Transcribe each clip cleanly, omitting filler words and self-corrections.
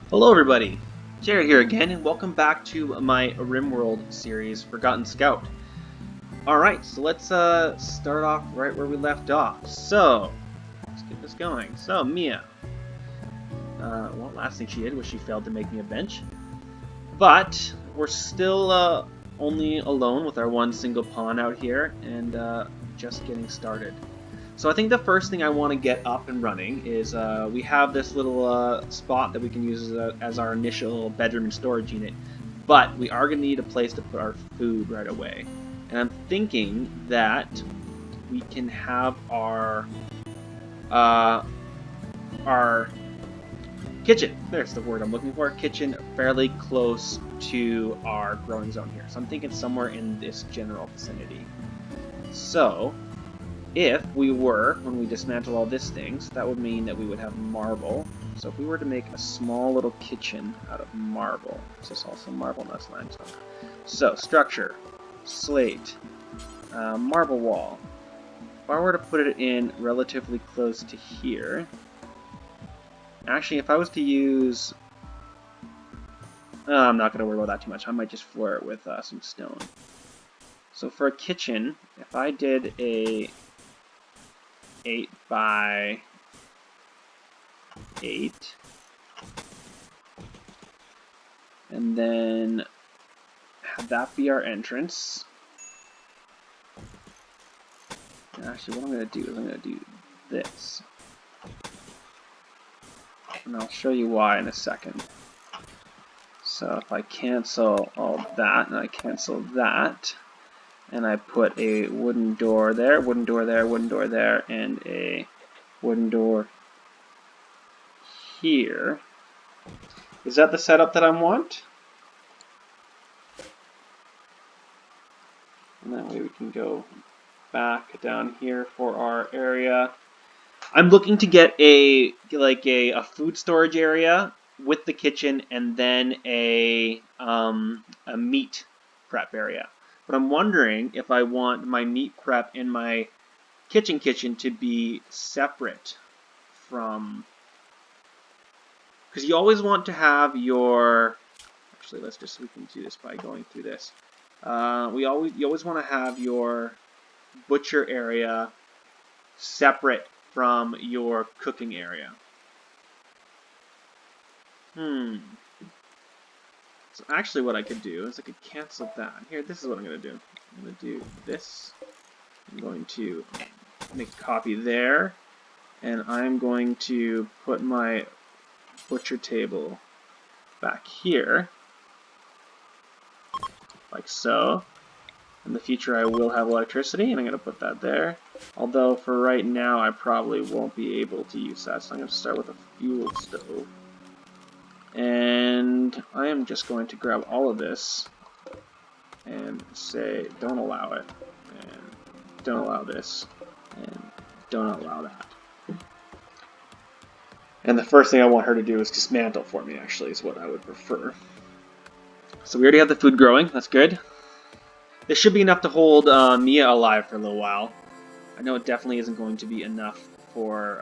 Hello everybody, Jared here again, and welcome back to my RimWorld series, Forgotten Scout. Alright, so let's start off right where we left off. So, let's get this going. So, Mia. Well, last thing she did was she failed to make me a bench. But, we're still only alone with our one single pawn out here, and just getting started. So I think the first thing I want to get up and running is we have this little spot that we can use as our initial bedroom and storage unit, but we are going to need a place to put our food right away. And I'm thinking that we can have our kitchen, there's the word I'm looking for, kitchen fairly close to our growing zone here. So I'm thinking somewhere in this general vicinity. So if we were, when we dismantle all these things, that would mean that we would have marble. So if we were to make a small little kitchen out of marble, this is also marble, and that's limestone. So structure, slate, marble wall. If I were to put it in relatively close to here, actually if I was to use, I'm not going to worry about that too much, I might just floor it with some stone. So for a kitchen, if I did a 8 by 8, and then have that be our entrance. Actually, what I'm going to do is I'm going to do this, and I'll show you why in a second. So if I cancel all that, and I cancel that, and I put a wooden door there, wooden door there, wooden door there, and a wooden door here. Is that the setup that I want? And that way we can go back down here for our area. I'm looking to get a food storage area with the kitchen, and then a meat prep area. But I'm wondering if I want my meat prep and my kitchen to be separate from, because you always want to have your, actually we can do this by going through this. You always want to have your butcher area separate from your cooking area. So actually what I could do is I could cancel that. Here, this is what I'm going to do. I'm going to do this. I'm going to make a copy there. And I'm going to put my butcher table back here. Like so. In the future I will have electricity, and I'm going to put that there. Although for right now I probably won't be able to use that, so I'm going to start with a fuel stove. And I am just going to grab all of this and say don't allow it, and don't allow this, and don't allow that. And the first thing I want her to do is dismantle for me, actually, is what I would prefer. So we already have the food growing, that's good. This should be enough to hold Mia alive for a little while. I know it definitely isn't going to be enough for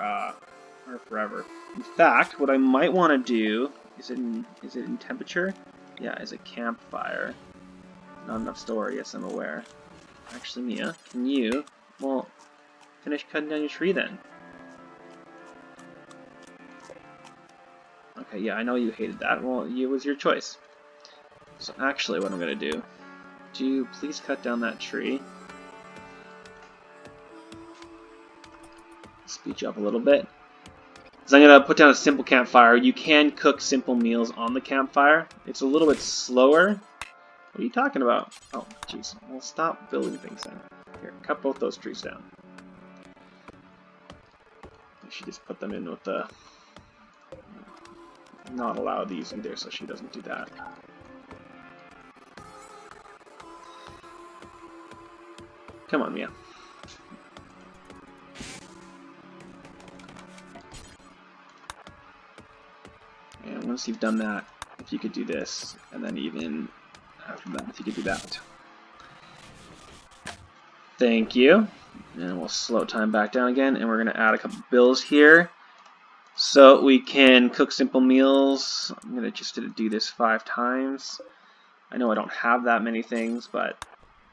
her forever. In fact, what I might want to do, is it in temperature? Yeah, is a campfire. Not enough story, yes, I'm aware. Actually, Mia, can you, well, finish cutting down your tree then? Okay, yeah, I know you hated that. Well, it was your choice. So actually, what I'm going to do, please cut down that tree. Speed you up a little bit. So I'm going to put down a simple campfire. You can cook simple meals on the campfire. It's a little bit slower. What are you talking about? Oh, jeez. Well, stop building things then. Here, cut both those trees down. I should just put them in with the... not allow these either, so she doesn't do that. Come on, Mia. And once you've done that, if you could do this, and then even after that, if you could do that. Thank you. And we'll slow time back down again, and we're going to add a couple bills here. So we can cook simple meals. I'm gonna just do this 5 times. I know I don't have that many things, but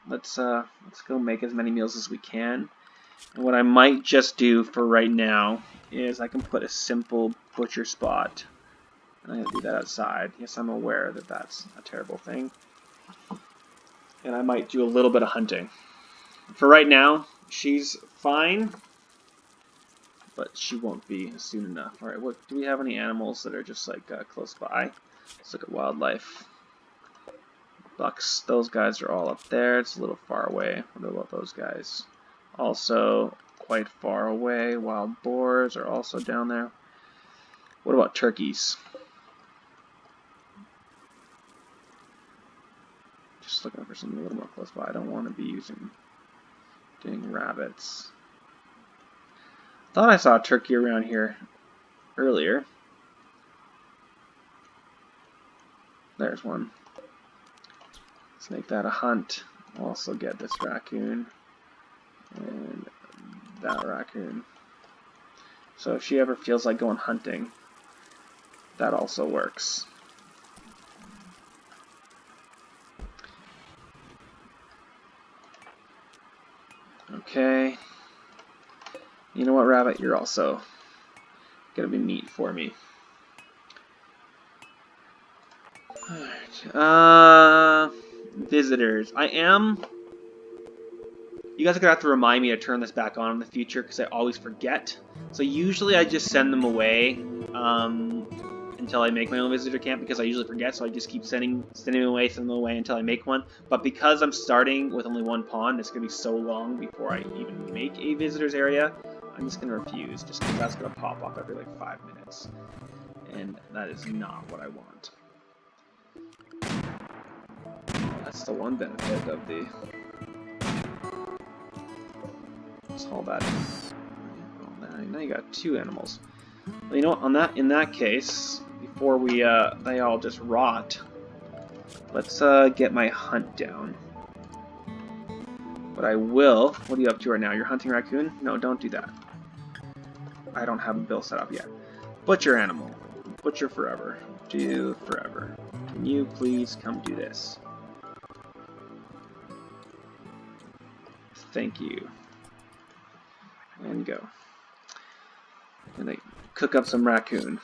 let's go make as many meals as we can. And what I might just do for right now is I can put a simple butcher spot. And I'm gonna do that outside. Yes, I'm aware that that's a terrible thing. And I might do a little bit of hunting. For right now, she's fine, but she won't be soon enough. All right, what do we have any animals that are just like close by? Let's look at wildlife. Bucks, those guys are all up there. It's a little far away. What about those guys? Also quite far away. Wild boars are also down there. What about turkeys? Just looking for something a little more close by. I don't want to be doing rabbits. Thought I saw a turkey around here earlier. There's one. Let's make that a hunt. We'll also get this raccoon and that raccoon. So if she ever feels like going hunting, that also works. Okay. You know what, rabbit? You're also gonna be meat for me. Alright. Visitors. You guys are gonna have to remind me to turn this back on in the future because I always forget. So usually I just send them away until I make my own visitor camp because I usually forget. So I just keep sending them away until I make one. But because I'm starting with only one pond, it's gonna be so long before I even make a visitors area. I'm just gonna refuse, just because that's gonna pop up every like 5 minutes, and that is not what I want. That's the one benefit of the. Let's haul that. Oh, now you got 2 animals. Well, you know what? In that case, before we they all just rot, let's get my hunt down. But I will. What are you up to right now? You're hunting raccoon? No, don't do that. I don't have a bill set up yet. Butcher animal. Butcher forever. Do forever. Can you please come do this? Thank you. And go. And I cook up some raccoon.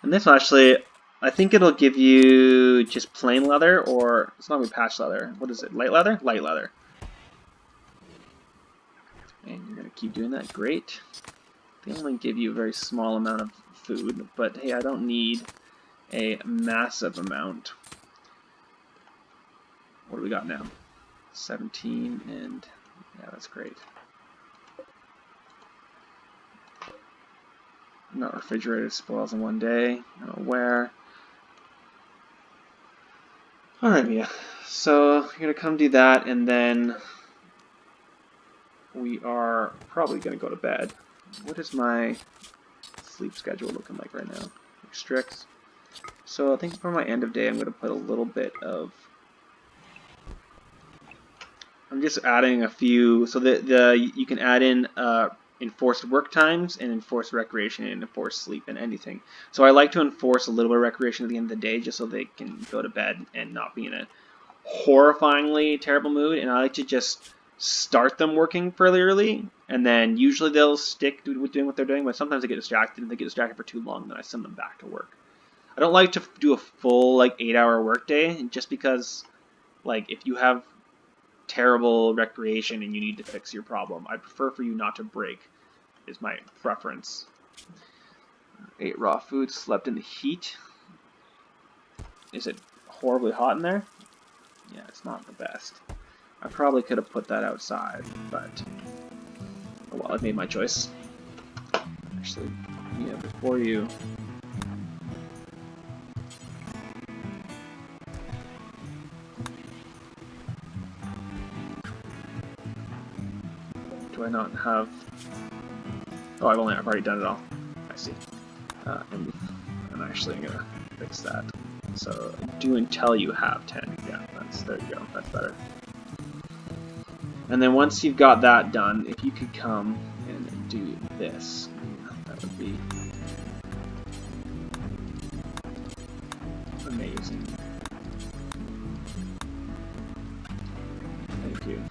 And this actually, I think it'll give you just plain leather, or it's not going to be patch leather. What is it? Light leather? Light leather. And you're going to keep doing that. Great. They only give you a very small amount of food, but hey, I don't need a massive amount. What do we got now? 17, and yeah, that's great. Not refrigerated, spoils in 1 day. Not aware. Alright, Mia. So you're gonna come do that, and then we are probably gonna go to bed. What is my sleep schedule looking like right now? Strict. So I think for my end of day, I'm gonna put a little bit of. I'm just adding a few, so you can add in enforced work times and enforced recreation and enforced sleep and anything. So I like to enforce a little bit of recreation at the end of the day just so they can go to bed and not be in a horrifyingly terrible mood. And I like to just start them working fairly early, and then usually they'll stick with doing what they're doing, but sometimes they get distracted, and they get distracted for too long, and then I send them back to work. I don't like to do a full like 8-hour workday just because like if you have terrible recreation and you need to fix your problem, I prefer for you not to break, is my preference. Ate raw food, slept in the heat. Is it horribly hot in there? Yeah, it's not the best. I probably could have put that outside, but oh well, I've made my choice. Actually, yeah, before you. Do I not have? Oh, I've already done it all. I see. And actually, I'm gonna fix that. So do until you have 10. Yeah, there you go. That's better. And then once you've got that done, if you could come and do this, that would be amazing. Thank you.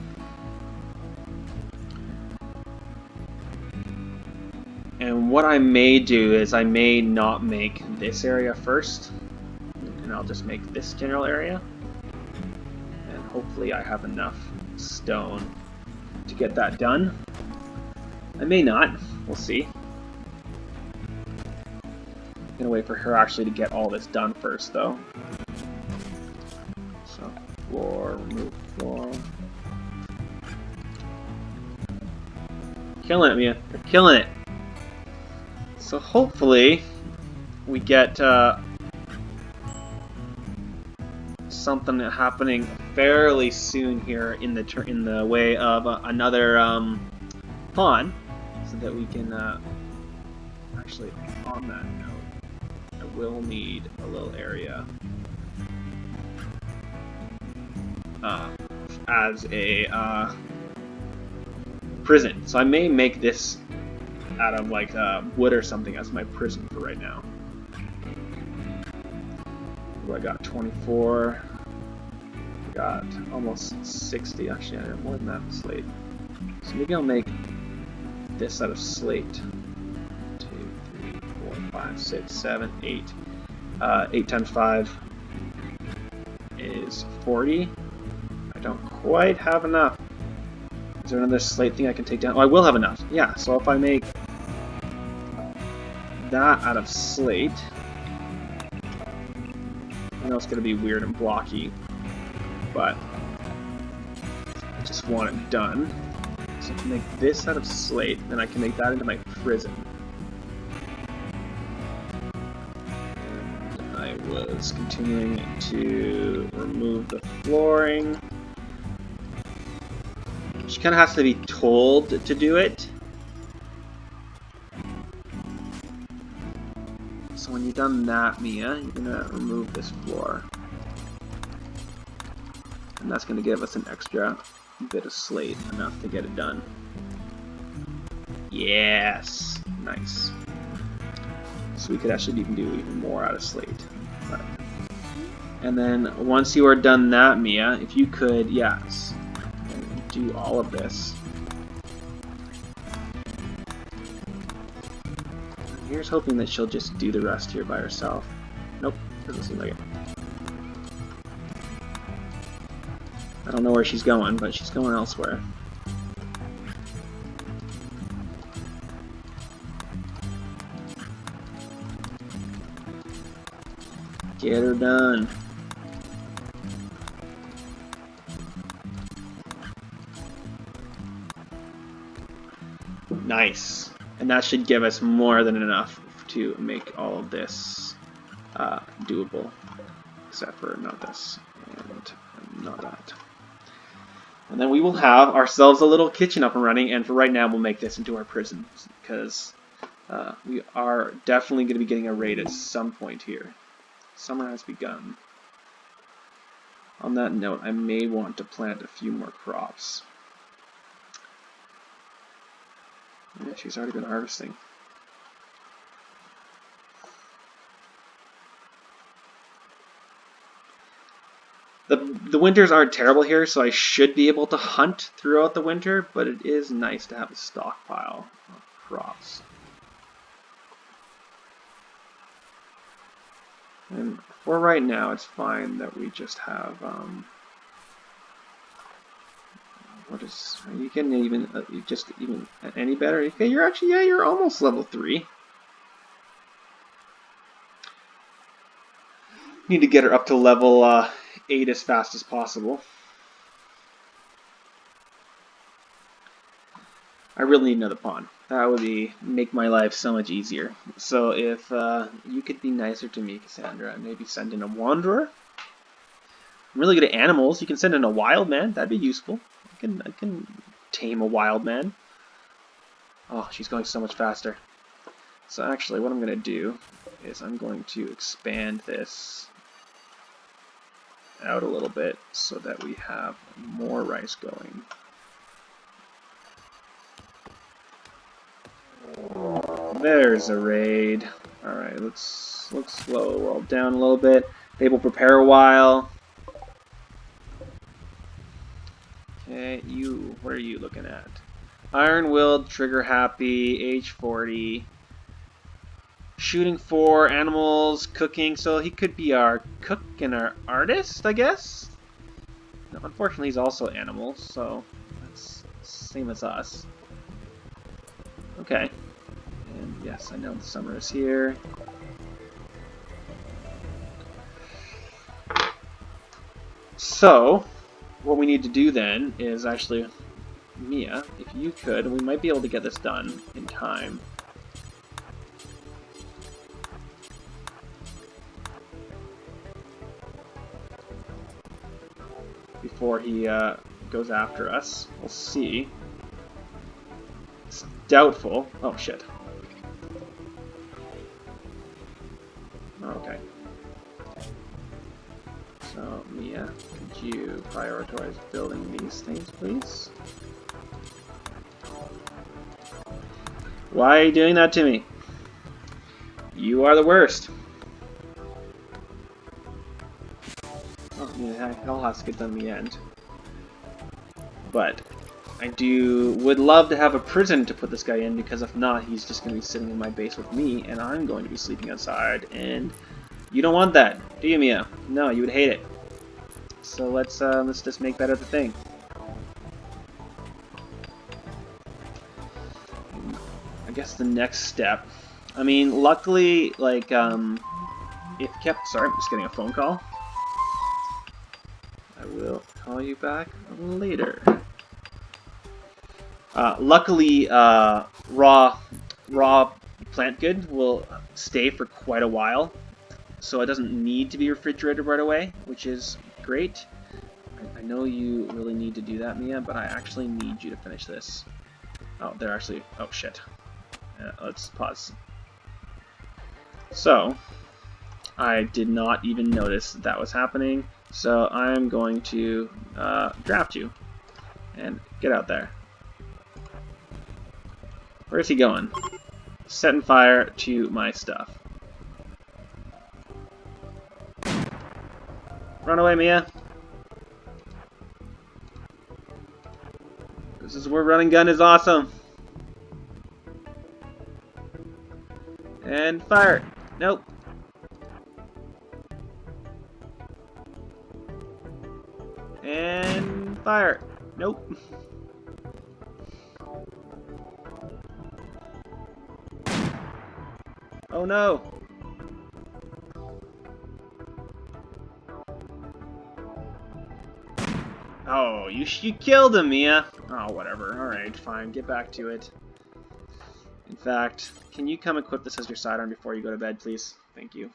And what I may do is I may not make this area first, and I'll just make this general area. And hopefully I have enough stone to get that done. I may not. We'll see. I'm gonna wait for her actually to get all this done first, though. So, floor, remove floor. Killing it, Mia. You're killing it. So hopefully we get something happening fairly soon here in the way of another pawn, so that we can actually, on that note, I will need a little area as a prison. So I may make this out of like wood or something as my prison for right now. I got 24. I got almost 60. Actually, I have more than that slate. So maybe I'll make this out of slate. 2, 3, 4, 5, 6, 7, 8. 8 times 5 is 40. I don't quite have enough. Is there another slate thing I can take down? Oh, I will have enough. Yeah, so if I make that out of slate, I know it's going to be weird and blocky, but I just want it done. So I can make this out of slate, then I can make that into my prison. And I was continuing to remove the flooring. She kind of has to be told to do it. So when you've done that, Mia, you're going to remove this floor. And that's going to give us an extra bit of slate, enough to get it done. Yes! Nice. So we could actually even do even more out of slate. But. And then once you are done that, Mia, if you could, yes, do all of this. Here's hoping that she'll just do the rest here by herself. Nope, doesn't seem like it. I don't know where she's going, but she's going elsewhere. Get her done. Nice. And that should give us more than enough to make all of this doable. Except for not this, and not that. And then we will have ourselves a little kitchen up and running, and for right now we'll make this into our prison, because we are definitely going to be getting a raid at some point here. Summer has begun. On that note, I may want to plant a few more crops. Yeah, she's already been harvesting. The winters aren't terrible here, so I should be able to hunt throughout the winter, but it is nice to have a stockpile of crops. And for right now, it's fine that we just have, what is, you can even, just even any better? Okay, you're actually, yeah, you're almost level 3. Need to get her up to level 8 as fast as possible. I really need another pawn. That would make my life so much easier. So if you could be nicer to me, Cassandra, maybe send in a wanderer. I'm really good at animals. You can send in a wild man. That'd be useful. I can tame a wild man. Oh, she's going so much faster. So actually, what I'm going to do is I'm going to expand this out a little bit so that we have more rice going. There's a raid. Alright, let's slow the world down a little bit. They will prepare a while. Okay, what are you looking at? Iron-willed, trigger-happy, age 40. Shooting for animals, cooking, so he could be our cook and our artist, I guess? No, unfortunately, he's also animals, so that's the same as us. Okay. And yes, I know the summer is here. So, what we need to do then is actually, Mia, if you could, we might be able to get this done in time. Before he goes after us. We'll see. It's doubtful. Oh, shit. Okay. So, Mia, could you prioritize building these things, please? Why are you doing that to me? You are the worst. Oh, yeah, it all has to get done in the end. But I would love to have a prison to put this guy in, because if not, he's just going to be sitting in my base with me, and I'm going to be sleeping outside, and you don't want that, do you, Mia? No, you would hate it. So let's just make that a thing. I guess the next step. I mean, luckily, like, if kept. Sorry, I'm just getting a phone call. I will call you back later. Luckily, raw plant good will stay for quite a while, so it doesn't need to be refrigerated right away, which is great. I know you really need to do that, Mia, but I actually need you to finish this. Oh, they're actually... Oh, shit. Let's pause. So, I did not even notice that was happening, so I'm going to draft you. And get out there. Where's he going? Setting fire to my stuff. Run away, Mia. This is where running gun is awesome. And fire. Nope. And fire. Nope. Oh no. Oh, you killed him, Mia. Oh, whatever. Alright, fine. Get back to it. In fact, can you come equip this as your sidearm before you go to bed, please? Thank you.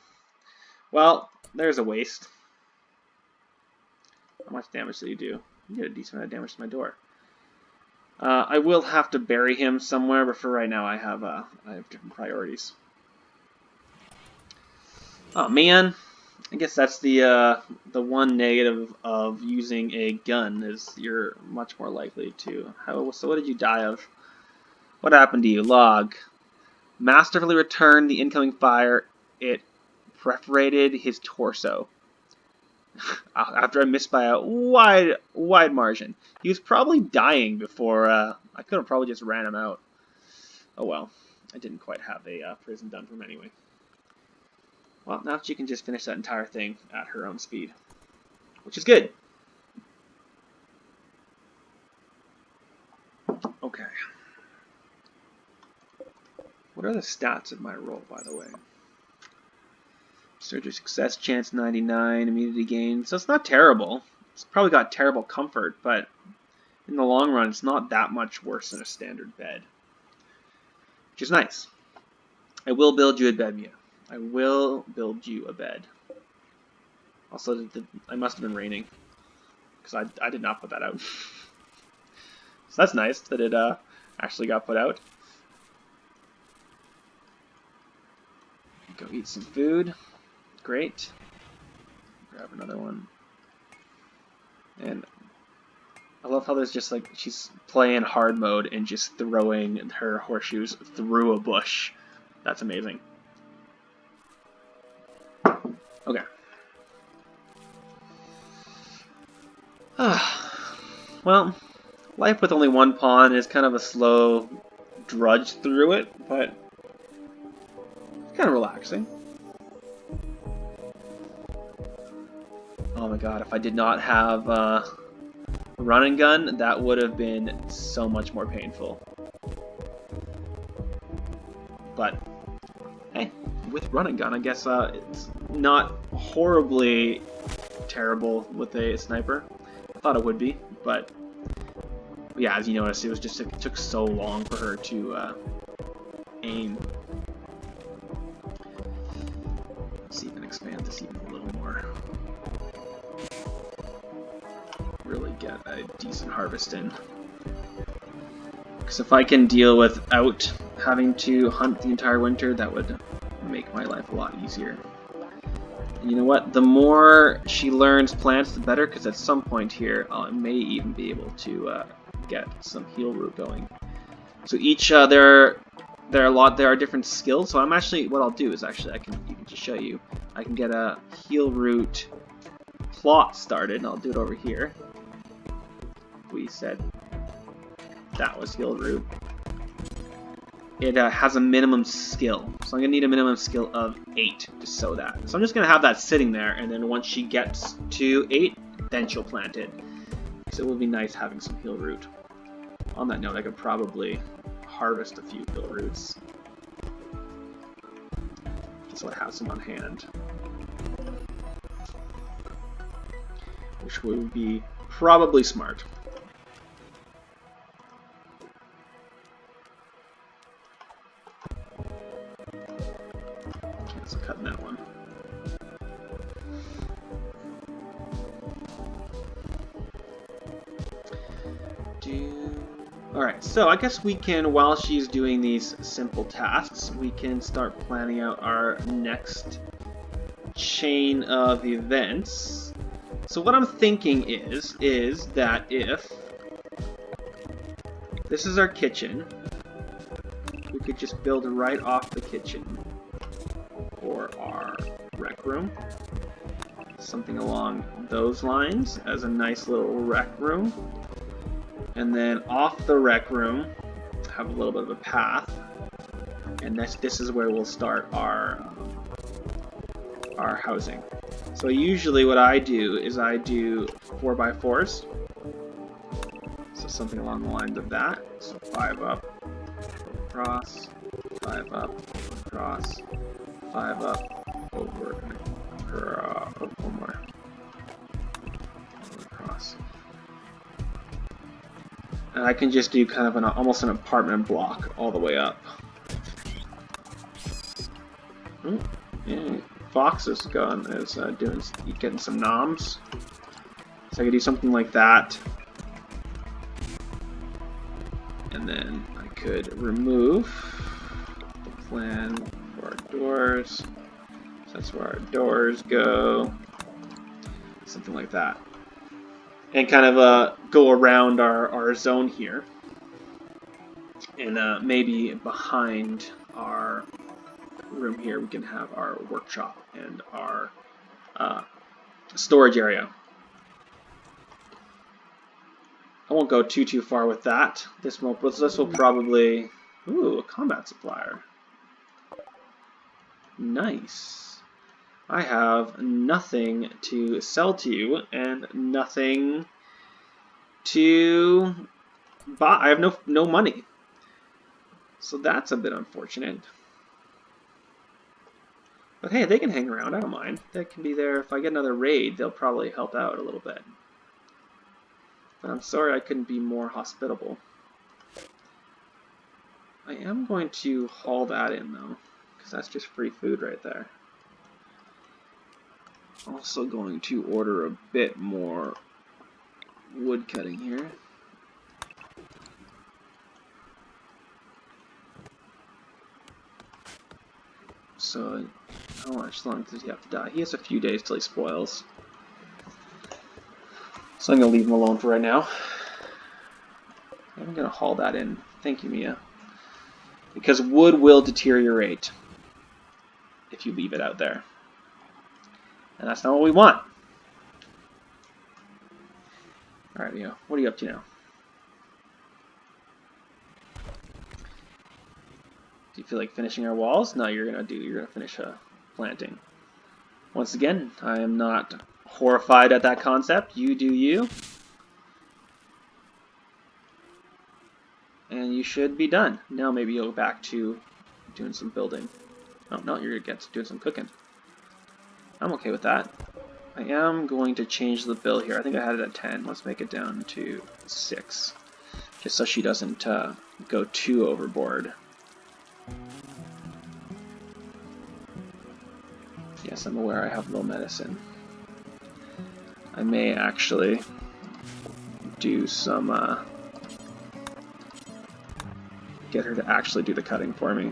Well, there's a waste. How much damage did you do? You did a decent amount of damage to my door. I will have to bury him somewhere, but for right now I have different priorities. Oh man, I guess that's the one negative of using a gun is you're much more likely to. So what did you die of? What happened to you? Log. Masterfully returned the incoming fire. It perforated his torso. After I missed by a wide margin. He was probably dying before I could have probably just ran him out. Oh well, I didn't quite have a prison done for him anyway. Well, now she can just finish that entire thing at her own speed, which is good. Okay. What are the stats of my roll, by the way? Surgery success chance 99, immunity gain. So it's not terrible. It's probably got terrible comfort, but in the long run, it's not that much worse than a standard bed, which is nice. I will build you a bed, Mia. I will build you a bed. Also, I must have been raining, because I did not put that out. So that's nice that it actually got put out. Go eat some food. Great. Grab another one. And I love how there's just like, she's playing hard mode and just throwing her horseshoes through a bush That's amazing. Okay. Well, life with only one pawn is kind of a slow drudge through it, but it's kind of relaxing. Oh my god, if I did not have run and gun, that would have been so much more painful. But hey, with run and gun, I guess it's not horribly terrible with a sniper. I thought it would be, but yeah, as you noticed, it took so long for her to aim. Let's see if I can expand this even a little more. Really get a decent harvest in. Because if I can deal without having to hunt the entire winter, that would make my life a lot easier. And you know what? The more she learns plants, the better, because at some point here, I may even be able to get some heal root going. So each there are different skills. So I'm actually, what I'll do is actually I can even just show you. I can get a heal root plot started, and I'll do it over here. We said that was heal root. It has a minimum skill, so I'm gonna need a minimum skill of 8 to sow that. So I'm just gonna have that sitting there, and then once she gets to 8, then she'll plant it. So it will be nice having some heal root. On that note, I could probably harvest a few heal roots, just so I have some on hand, which would be probably smart. So cutting that one. Alright, so I guess we can, while she's doing these simple tasks, we can start planning out our next chain of events. So what I'm thinking is that if this is our kitchen, we could just build right off the kitchen for our rec room. Something along those lines as a nice little rec room. And then off the rec room, have a little bit of a path. And this is where we'll start our housing. So usually what I do is I do 4x4s. So something along the lines of that. So 5 up, across, 5 up, across, 5 up, over, one more, across. And I can just do kind of almost an apartment block all the way up. Yeah, Fox is getting some noms. So I could do something like that. And then I could remove the plan for our doors. So that's where our doors go. Something like that. And kind of go around our zone here. And maybe behind our room here we can have our workshop and our storage area. I won't go too far with that. This will probably... Ooh, a combat supplier. Nice. I have nothing to sell to you and nothing to buy. I have no money. So that's a bit unfortunate. But hey, they can hang around. I don't mind. They can be there. If I get another raid, they'll probably help out a little bit. But I'm sorry I couldn't be more hospitable. I am going to haul that in, though, because that's just free food right there. Also going to order a bit more wood cutting here. So, how much longer does he have to die? He has a few days till he spoils. So I'm going to leave him alone for right now. I'm going to haul that in. Thank you, Mia. because wood will deteriorate if you leave it out there. And that's not what we want. Alright, Mia, what are you up to now? Do you feel like finishing our walls? No, you're gonna finish planting. Once again, I am not horrified at that concept. You do you. And you should be done. Now maybe you'll go back to doing some building. Oh, no, you're gonna get to doing some cooking. I'm okay with that. I am going to change the bill here. I think I had it at 10. Let's make it down to 6. Just so she doesn't go too overboard. Yes, I'm aware I have low medicine. I may actually do some, get her to actually do the cutting for me.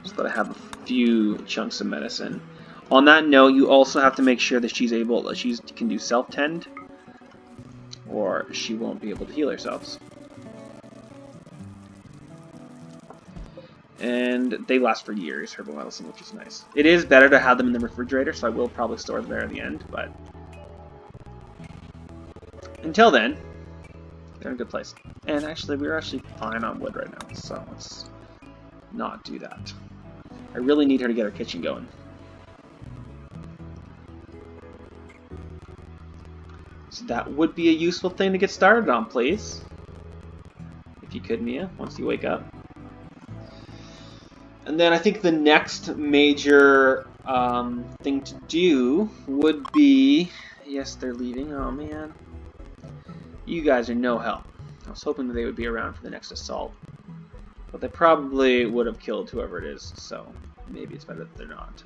So that I have a few chunks of medicine. On that note, you also have to make sure that she can do self-tend, or she won't be able to heal herself. And they last for years, herbal medicine, which is nice. It is better to have them in the refrigerator, so I will probably store them there at the end, but until then, they're in a good place. And actually, we're actually fine on wood right now, so let's not do that. I really need her to get her kitchen going. So that would be a useful thing to get started on, please. If you could, Mia, once you wake up. And then I think the next major thing to do would be... Yes, they're leaving. Oh, man. You guys are no help. I was hoping that they would be around for the next assault. But they probably would have killed whoever it is, so maybe it's better that they're not.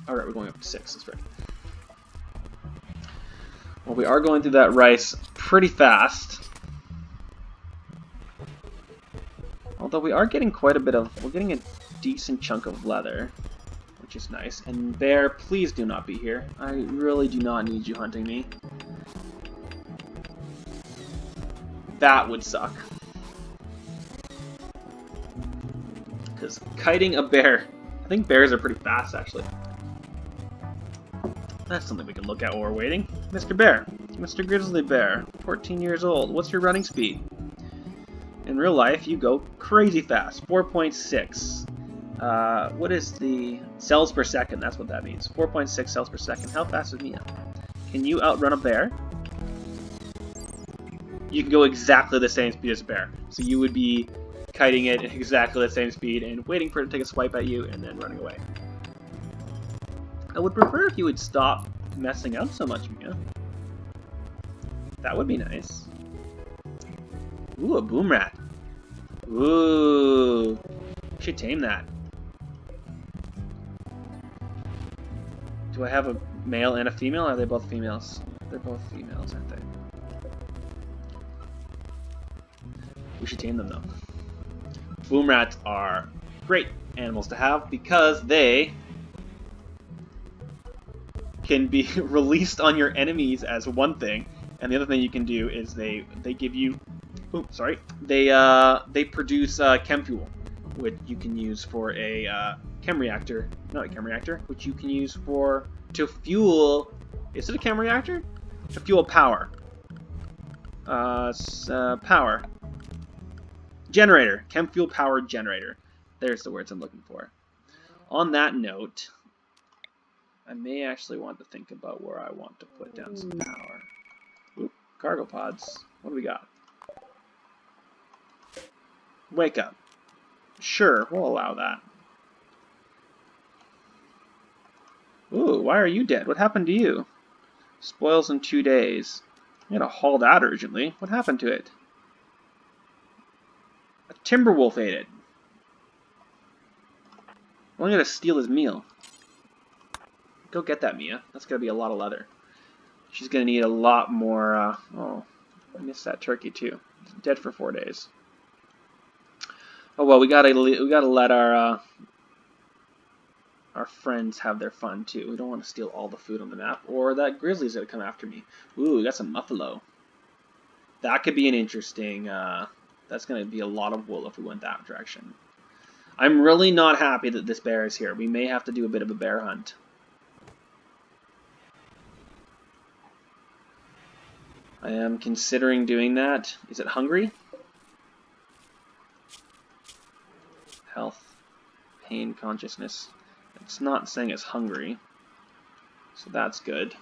Alright, we're going up to 6, that's right. Well, we are going through that rice pretty fast. Although we are getting quite a bit of... We're getting a decent chunk of leather, which is nice. And bear, please do not be here. I really do not need you hunting me. That would suck. Because kiting a bear... I think bears are pretty fast, actually. That's something we can look at while we're waiting. Mr. Bear. Mr. Grizzly Bear. 14 years old. What's your running speed? In real life, you go crazy fast. 4.6. What is the... cells per second, that's what that means. 4.6 cells per second. How fast is Mia? Can you outrun a bear? You can go exactly the same speed as a bear. So you would be kiting it at exactly the same speed and waiting for it to take a swipe at you and then running away. I would prefer if you would stop messing up so much, Mia. That would be nice. Ooh, a boom rat. Ooh. We should tame that. Do I have a male and a female? Or are they both females? They're both females, aren't they? We should tame them, though. Boom rats are great animals to have because they can be released on your enemies as one thing, and the other thing you can do is they give you... Oh, sorry. They produce chem fuel, which you can use for a chem reactor. Not a chem reactor, which you can use to fuel... Is it a chem reactor? To fuel power. Power. Generator. Chem fuel powered generator. There's the words I'm looking for. On that note, I may actually want to think about where I want to put down some power. Oop, cargo pods. What do we got? Wake up. Sure, we'll allow that. Ooh, why are you dead? What happened to you? Spoils in 2 days. I gotta haul that urgently. What happened to it? A timber wolf ate it. I'm only gonna steal his meal. Go get that, Mia. That's gonna be a lot of leather. She's gonna need a lot more, oh, I missed that turkey too. It's dead for 4 days. Oh well, we gotta let our friends have their fun too. We don't want to steal all the food on the map, or that grizzly's gonna come after me. Ooh, we got some muffalo. That could be an interesting... that's going to be a lot of wool if we went that direction. I'm really not happy that this bear is here. We may have to do a bit of a bear hunt. I am considering doing that. Is it hungry? Health. Pain, consciousness. It's not saying it's hungry. So that's good.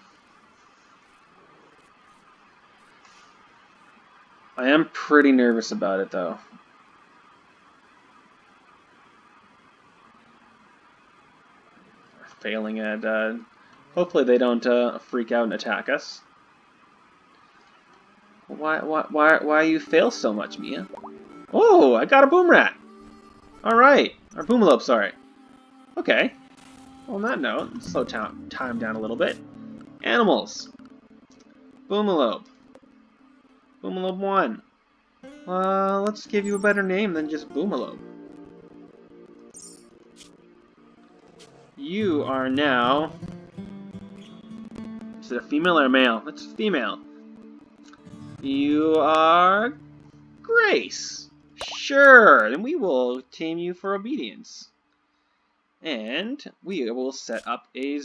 I am pretty nervous about it, though. Failing at... hopefully they don't freak out and attack us. Why you fail so much, Mia? Oh, I got a boom rat! Alright. Or boomalope, sorry. Okay. Well, on that note, let's slow time down a little bit. Animals. Boomalope. Boomalope 1. Let's give you a better name than just Boomalope. You are now... Is it a female or a male? It's female. You are... Grace. Sure, then we will tame you for obedience. And we will set up a